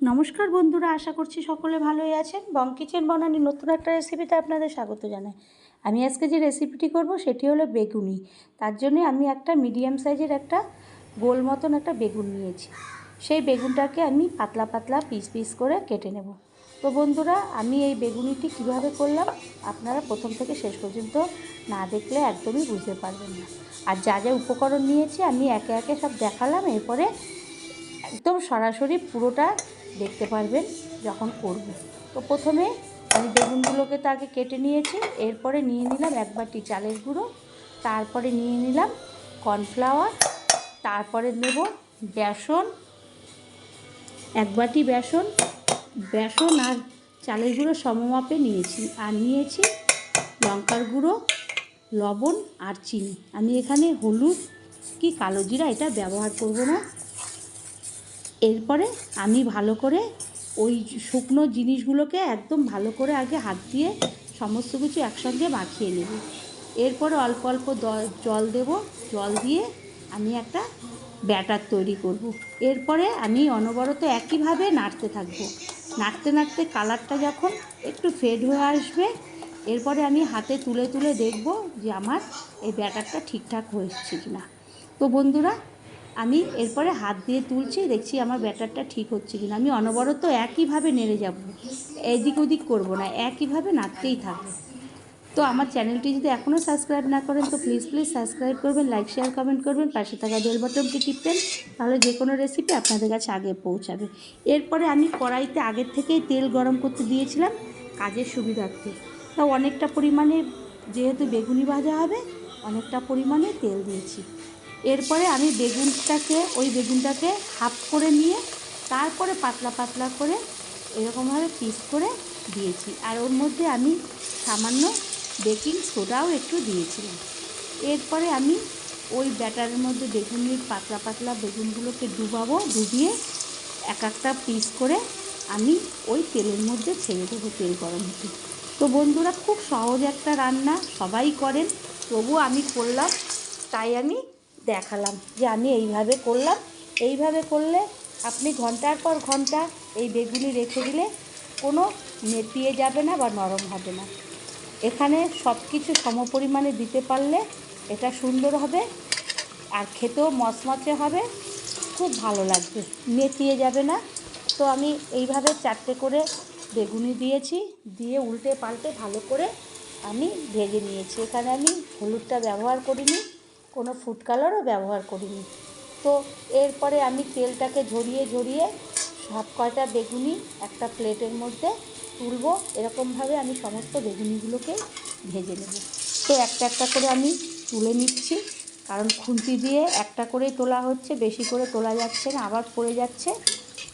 নমস্কার বন্ধুরা, আশা করছি সকলে ভালোই আছেন। বং কিচেন বনানি নতুন একটা রেসিপিতে আপনাদের স্বাগত জানাই। আমি আজকে যে রেসিপিটি করব সেটি হলো বেগুনি। তার জন্য আমি একটা মিডিয়াম সাইজের একটা গোল মতন একটা বেগুন নিয়েছি। সেই বেগুনটাকে আমি পাতলা পাতলা পিস পিস করে কেটে নেব। তো বন্ধুরা, আমি এই বেগুনিটি কিভাবে করলাম আপনারা প্রথম থেকে শেষ পর্যন্ত না দেখলে একদমই বুঝতে পারবেন না। আর যা যা উপকরণ নিয়েছি আমি একে একে সব দেখালাম, এরপরে একদম সরাসরি পুরোটা দেখতে পারবেন যখন করব। তো প্রথমে আমি বেগুনগুলোকে তো আগে কেটে নিয়েছি, এরপরে নিয়ে নিলাম এক বাটি চালের গুঁড়ো, তারপরে নিয়ে নিলাম কর্নফ্লাওয়ার, তারপরে নেব বেসন, এক বাটি বেসন। বেসন আর চালের গুঁড়ো সমমাপে নিয়েছি, আর নিয়েছি লঙ্কার গুঁড়ো, লবণ আর চিনি। আমি এখানে হলুদ কি কালো জিরা এটা ব্যবহার করব না। এরপরে আমি ভালো করে ওই শুকনো জিনিসগুলোকে একদম ভালো করে আগে হাত দিয়ে সমস্ত কিছু একসঙ্গে মাখিয়ে নেব। এরপরে অল্প অল্প জল দেব, জল দিয়ে আমি একটা ব্যাটার তৈরি করব। এরপরে আমি অনবরত একইভাবে নাড়তে থাকব। নাড়তে নাড়তে কালারটা যখন একটু ফেড হয়ে আসবে, এরপরে আমি হাতে তুলে তুলে দেখব যে আমার এই ব্যাটারটা ঠিকঠাক হয়েছে কি না। তো বন্ধুরা, আমি এরপরে হাত দিয়ে তুলছি, দেখছি আমার ব্যাটারটা ঠিক হচ্ছে কিনা। আমি অনবরত একইভাবে নেড়ে যাব, এদিক ওদিক করব না, একইভাবে নাড়তেই থাকবো। তো আমার চ্যানেলটি যদি এখনও সাবস্ক্রাইব না করেন তো প্লিজ সাবস্ক্রাইব করবেন, লাইক শেয়ার কমেন্ট করবেন, পাশে থাকা বেল বাটনটি টিপবেন, তাহলে যে কোনো রেসিপি আপনাদের কাছে আগে পৌঁছাবে। এরপরে আমি কড়াইতে আগের থেকেই তেল গরম করতে দিয়েছিলাম কাজের সুবিধার্থে। তা অনেকটা পরিমাণে, যেহেতু বেগুনি ভাজা হবে, অনেকটা পরিমাণে তেল দিয়েছি। এরপরে আমি ওই বেগুনটাকে হাফ করে নিয়ে তারপরে পাতলা পাতলা করে এরকমভাবে পিস করে দিয়েছি। আর ওর মধ্যে আমি সামান্য বেকিং সোডাও একটু দিয়েছিলাম। এরপরে আমি ওই ব্যাটারের মধ্যে বেগুনির পাতলা পাতলা বেগুনগুলোকে ডুবিয়ে এক একটা পিস করে আমি ওই তেলের মধ্যে ছেড়ে দেবো, তেল গরম হতে। তো বন্ধুরা, খুব সহজ একটা রান্না, সবাই করেন, তবু আমি করলাম, তাই আমি দেখালাম যে আমি এইভাবে করলাম। এইভাবে করলে আপনি ঘন্টার পর ঘন্টা এই বেগুনি রেখে দিলে কোনো নেতিয়ে যাবে না বা নরম হবে না। এখানে সব কিছু সমপরিমাণে দিতে পারলে এটা সুন্দর হবে, আর খেতেও মচমচে হবে, খুব ভালো লাগবে, নেতিয়ে যাবে না। তো আমি এইভাবে 4টে করে বেগুনি দিয়েছি, দিয়ে উল্টে পাল্টে ভালো করে আমি ভেজে নিয়েছি। এখানে আমি হলুদটা ব্যবহার করিনি, কোনো ফুড কালারও ব্যবহার করিনি। তো এরপরে আমি তেলটাকে ঝরিয়ে সব কয়টা বেগুনি একটা প্লেটের মধ্যে তুলব। এরকমভাবে আমি সমস্ত বেগুনিগুলোকে ভেজে নেব। তো একটা একটা করে আমি তুলে নিচ্ছি, কারণ খুন্তি দিয়ে একটা করেই তোলা হচ্ছে, বেশি করে তোলা যাচ্ছে না, আবার পড়ে যাচ্ছে।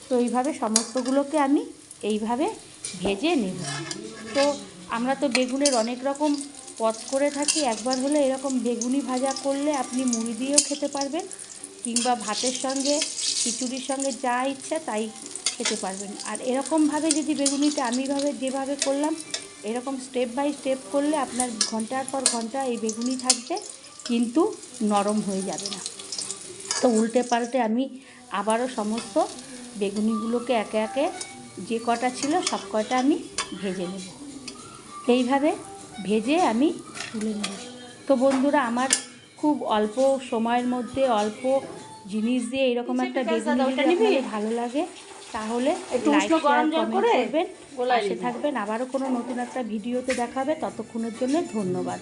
তো এইভাবে সমস্তগুলোকে আমি এইভাবে ভেজে নেব। তো আমরা তো বেগুনের অনেক রকম পদ করে থাকি। একবার হলে এরকম বেগুনি ভাজা করলে আপনি মুড়ি দিয়েও খেতে পারবেন, কিংবা ভাতের সঙ্গে, খিচুড়ির সঙ্গে যা ইচ্ছা তাই খেতে পারবেন। আর এরকমভাবে যদি বেগুনিটা আমি যেভাবে করলাম, এরকম স্টেপ বাই স্টেপ করলে আপনার ঘন্টার পর ঘন্টা এই বেগুনি থাকবে, কিন্তু নরম হয়ে যাবে না। তো উল্টে পাল্টে আমি আবারও সমস্ত বেগুনিগুলোকে একে একে যে কটা ছিল সব কটা আমি ভেজে নেব। এইভাবে ভেজে আমি তুলে নেব। তো বন্ধুরা, আমার খুব অল্প সময়ের মধ্যে অল্প জিনিস দিয়ে এরকম একটা বেগুনি যদি আপনাদের ভালো লাগে, তাহলে লাইক শেয়ার কমেন্ট করবেন, পাশে থাকবেন। আবারও কোনো নতুন একটা ভিডিওতে দেখা হবে। ততক্ষণের জন্য ধন্যবাদ।